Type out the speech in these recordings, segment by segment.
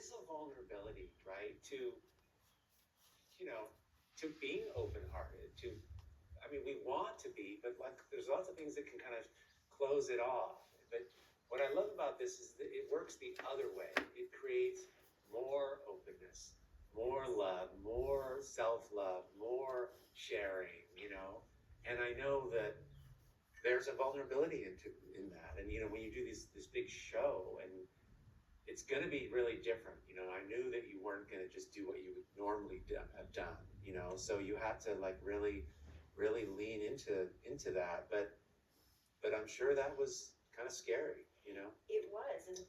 is a vulnerability, right? To, to being open-hearted, we want to be, but like there's lots of things that can kind of close it off. But what I love about this is that it works the other way. It creates more openness, more love, more self-love, more sharing, And I know that there's a vulnerability in that. And when you do this big show, and it's going to be really different. I knew that you weren't going to just do what you would normally have done. So you had to like really lean into that. But I'm sure that was kind of scary. It was, and it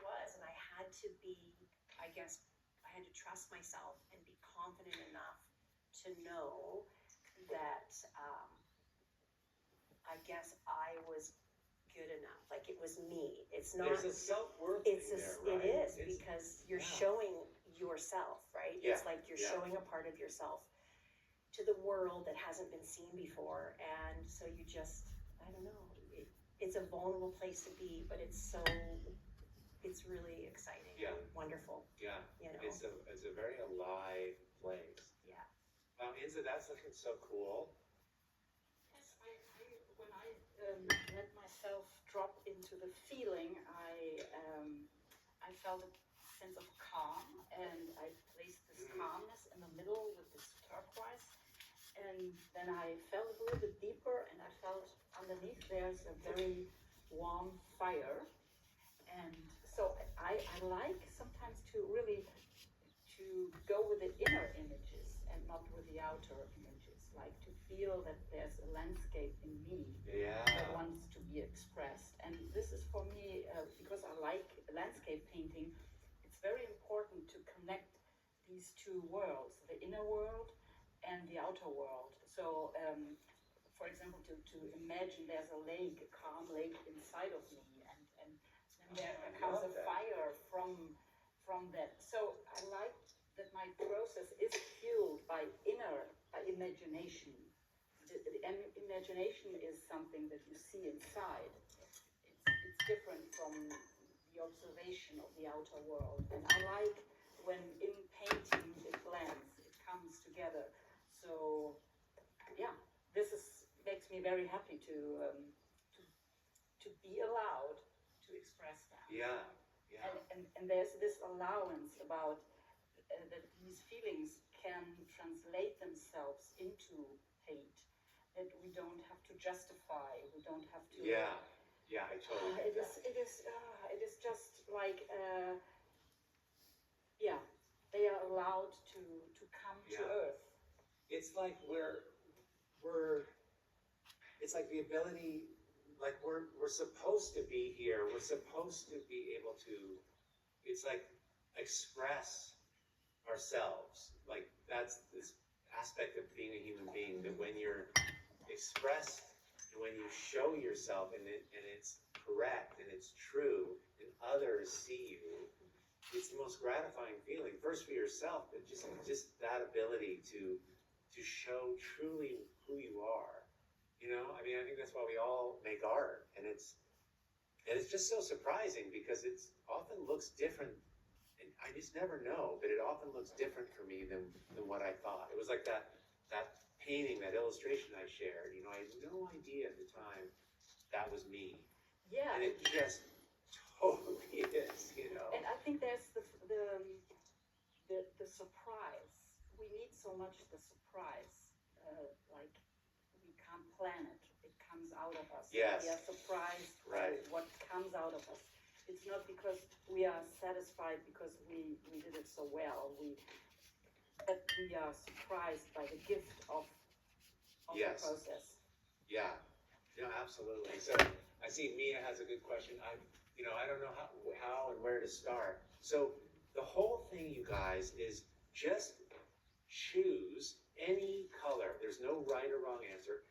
was, and I had to be. I guess I had to trust myself and be confident enough to know that. I guess I was good enough. Like it was me. It's not. There's a self-worth thing there, right? It is because you're showing yourself, right? Yeah. It's like you're showing a part of yourself to the world that hasn't been seen before, and so you just, I don't know. It's a vulnerable place to be, but it's really exciting. Yeah. And wonderful. Yeah. It's a very alive place. Yeah. Inza, that's looking so cool. When I let myself drop into the feeling, I felt a sense of calm, and I placed this calmness in the middle with this turquoise, and then I felt a little bit deeper, and I felt underneath there's a very warm fire, and so I like sometimes to really go with the inner images and not with the outer images, like to feel that there's a landscape in me that wants to be expressed. And this is for me, because I like landscape painting, it's very important to connect these two worlds, the inner world and the outer world. So, for example, to imagine there's a lake, a calm lake inside of me, and then there comes a fire from that. So I like that my process is fueled by imagination. The imagination is something that you see inside. It's different from the observation of the outer world. And I like when in painting it blends, it comes together. So yeah, this makes me very happy to be allowed to express that. Yeah. And there's this allowance about that these feelings can translate themselves into paint, that we don't have to justify, we don't have to. Yeah, I totally get that. It is just like, they are allowed to come to earth. It's like it's like the ability, like we're supposed to be here, we're supposed to be able to, it's like express ourselves. Like that's this aspect of being a human being, that when you're expressed and when you show yourself and it's correct and it's true and others see you, it's the most gratifying feeling. First for yourself, but just that ability to show truly who you are. I think that's why we all make art, and it's just so surprising because it often looks different. And I just never know, but it often looks different for me than what I thought. It was like that painting, that illustration I shared. I had no idea at the time that was me. Yeah. And it just totally is, And I think there's the surprise. We need so much the surprise. Like we can't plan it. It comes out of us. Yes. We are surprised Right. by what comes out of us. It's not because we are satisfied because we did it so well. But we are surprised by the gift of Yes. the process. Yeah, absolutely. So I see Mia has a good question. I don't know how and where to start. So the whole thing, you guys, is just choose any color. There's no right or wrong answer,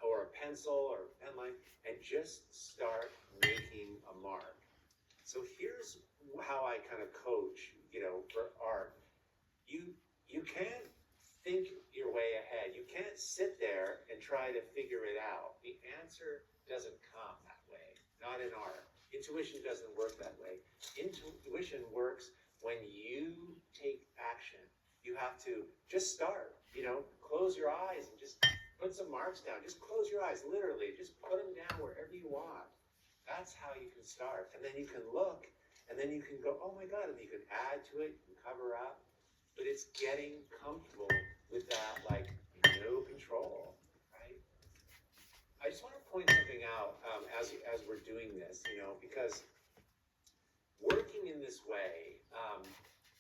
or a pencil or a pen line, and just start making a mark. So here's how I kind of coach, for art. You can't think your way ahead. You can't sit there and try to figure it out. The answer doesn't come that way. Not in art. Intuition doesn't work that way. intuition works when you take action. You have to just start, close your eyes and just put some marks down. Just close your eyes, literally. Just put them down wherever you want. That's how you can start. And then you can look, and then you can go, oh my God, and you can add to it, you can cover up. But it's getting comfortable with that, like, no control, right? I just want to point something out as we're doing this, because working in this way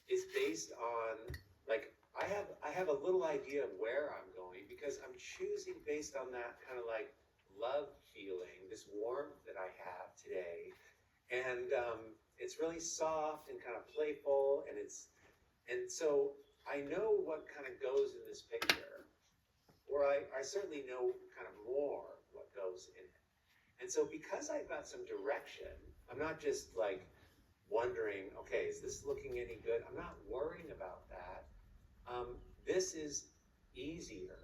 is based on, like, I have a little idea of where I'm going because I'm choosing based on that kind of like love feeling, this warmth that I have today. And it's really soft and kind of playful, and so I know what kind of goes in this picture, or I certainly know kind of more what goes in it. And so because I've got some direction, I'm not just like wondering, okay, is this looking any good? I'm not worrying about that. This is easier.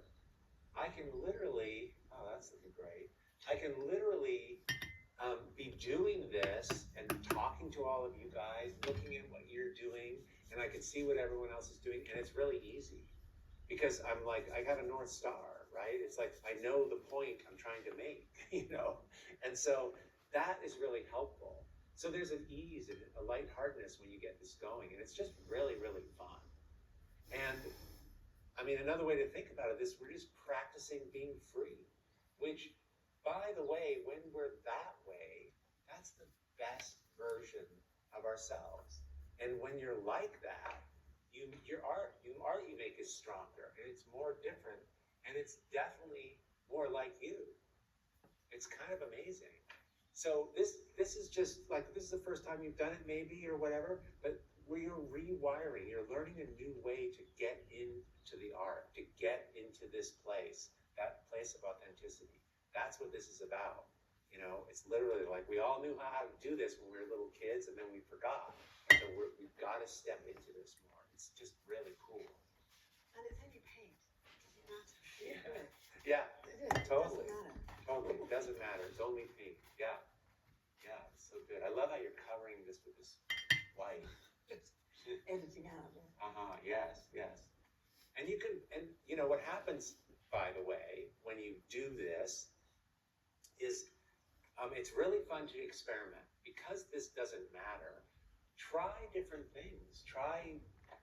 I can literally, oh, that's looking great. I can literally be doing this and talking to all of you guys, looking at what you're doing, and I can see what everyone else is doing, and it's really easy because I'm like, I have a North Star, right? It's like, I know the point I'm trying to make, and so that is really helpful. So there's an ease and a lightheartedness when you get this going, and it's just really, really fun. And I mean, another way to think about it is we're just practicing being free, which, by the way, when we're that way, that's the best version of ourselves. And when you're like that, your art you make is stronger, and it's more different, and it's definitely more like you. It's kind of amazing. So this is just like, this is the first time you've done it maybe or whatever, but you're rewiring, you're learning a new way to get into the art, to get into this place, that place of authenticity. That's what this is about. It's literally like we all knew how to do this when we were little kids, and then we forgot. So we've got to step into this more. It's just really cool. And it's only paint. It doesn't matter. Yeah, totally. It doesn't matter. Totally. It doesn't matter. It's only paint. Yeah. Yeah, it's so good. I love how you're covering this with this white. Editing out. Yes. And what happens, by the way, when you do this is it's really fun to experiment. Because this doesn't matter, try different things. Try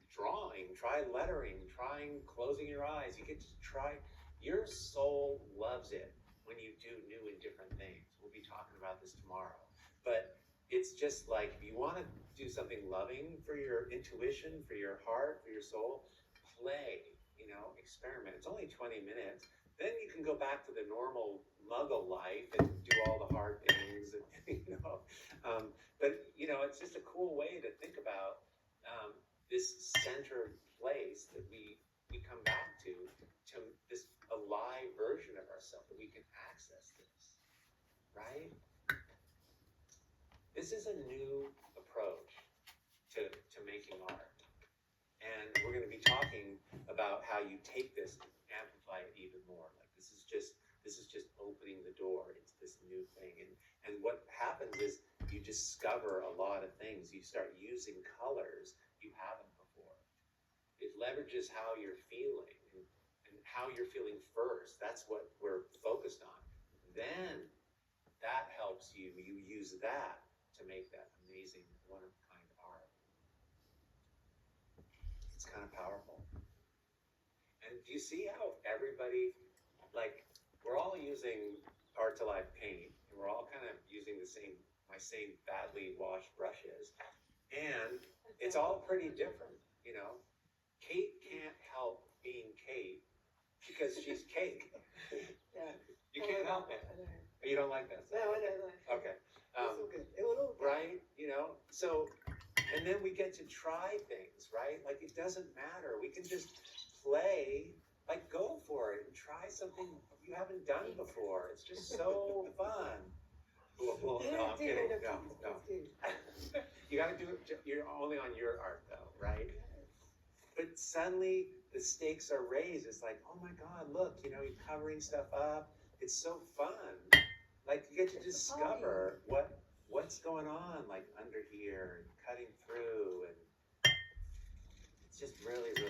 drawing, try lettering, trying closing your eyes. You get to try. Your soul loves it when you do new and different things. We'll be talking about this tomorrow. But it's just like, if you want to do something loving for your intuition, for your heart, for your soul, play, experiment. It's only 20 minutes. Then you can go back to the normal muggle life and do all the hard things, and, but it's just a cool way to think about this centered place that we come back to this alive version of ourselves, that we can access this, right? This is a new approach to making art. And we're going to be talking about how you take this and amplify it even more. Like this is just opening the door into this new thing. And what happens is you discover a lot of things. You start using colors you haven't before. It leverages how you're feeling and how you're feeling first. That's what we're focused on. Then that helps you use that to make that amazing, one-of-a-kind art. It's kind of powerful. And do you see how everybody, like, we're all using Art to Life paint, and we're all kind of using my same badly washed brushes, and it's all pretty different, Kate can't help being Kate because she's Kate. Yeah. You can't help it. You don't like that? No, I know. Okay. It's all good. It will all be. Right? So, and then we get to try things, right? Like, it doesn't matter. We can just play, like, go for it and try something you haven't done before. It's just so fun. Well, no, I'm kidding. No. You gotta do it, you're only on your art though, right? But suddenly the stakes are raised. It's like, oh my God, look, you're covering stuff up. It's so fun. Like, you get to discover what's going on, like, under here, and cutting through, just really, really